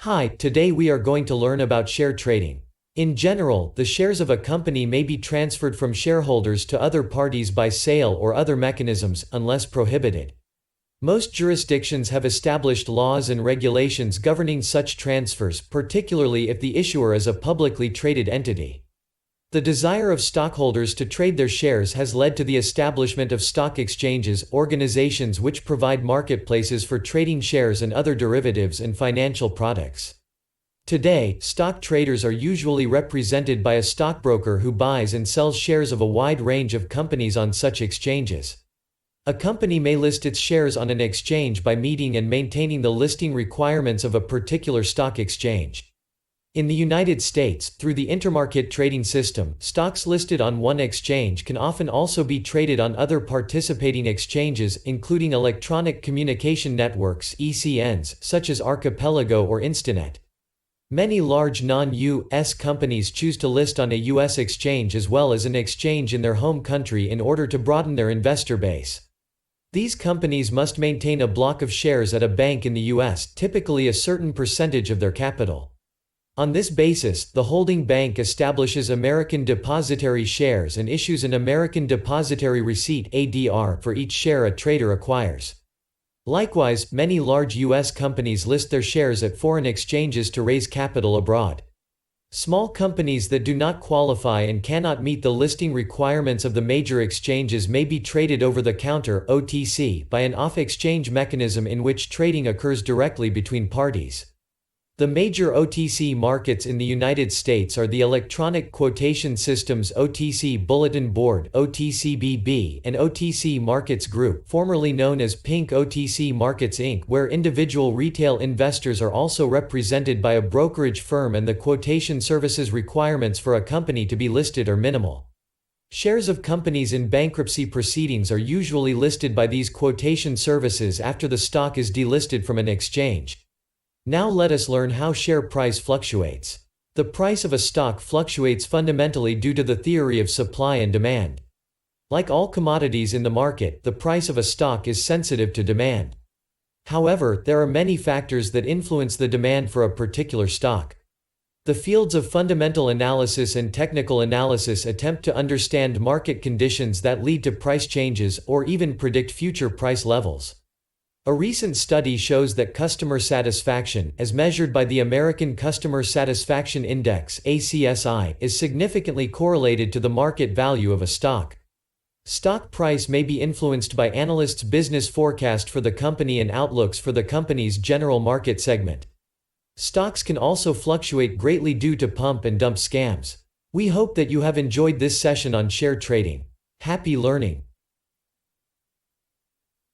Hi, today we are going to learn about share trading. In general, the shares of a company may be transferred from shareholders to other parties by sale or other mechanisms, unless prohibited. Most jurisdictions have established laws and regulations governing such transfers, particularly if the issuer is a publicly traded entity. The desire of stockholders to trade their shares has led to the establishment of stock exchanges, organizations which provide marketplaces for trading shares and other derivatives and financial products. Today, stock traders are usually represented by a stockbroker who buys and sells shares of a wide range of companies on such exchanges. A company may list its shares on an exchange by meeting and maintaining the listing requirements of a particular stock exchange. In the United States, through the intermarket trading system, stocks listed on one exchange can often also be traded on other participating exchanges, including electronic communication networks (ECNs), such as Archipelago or Instinet. Many large non-U.S. companies choose to list on a U.S. exchange as well as an exchange in their home country in order to broaden their investor base. These companies must maintain a block of shares at a bank in the U.S., typically a certain percentage of their capital. On this basis, the holding bank establishes American depositary shares and issues an American Depositary Receipt (ADR) for each share a trader acquires. Likewise, many large U.S. companies list their shares at foreign exchanges to raise capital abroad. Small companies that do not qualify and cannot meet the listing requirements of the major exchanges may be traded over the counter (OTC) by an off-exchange mechanism in which trading occurs directly between parties. The major OTC markets in the United States are the Electronic Quotation Systems OTC Bulletin Board (OTCBB) and OTC Markets Group, formerly known as Pink OTC Markets Inc., where individual retail investors are also represented by a brokerage firm and the quotation services requirements for a company to be listed are minimal. Shares of companies in bankruptcy proceedings are usually listed by these quotation services after the stock is delisted from an exchange. Now let us learn how share price fluctuates. The price of a stock fluctuates fundamentally due to the theory of supply and demand. Like all commodities in the market, the price of a stock is sensitive to demand. However, there are many factors that influence the demand for a particular stock. The fields of fundamental analysis and technical analysis attempt to understand market conditions that lead to price changes or even predict future price levels. A recent study shows that customer satisfaction, as measured by the American Customer Satisfaction Index (ACSI), is significantly correlated to the market value of a stock. Stock price may be influenced by analysts' business forecast for the company and outlooks for the company's general market segment. Stocks can also fluctuate greatly due to pump and dump scams. We hope that you have enjoyed this session on share trading. Happy learning!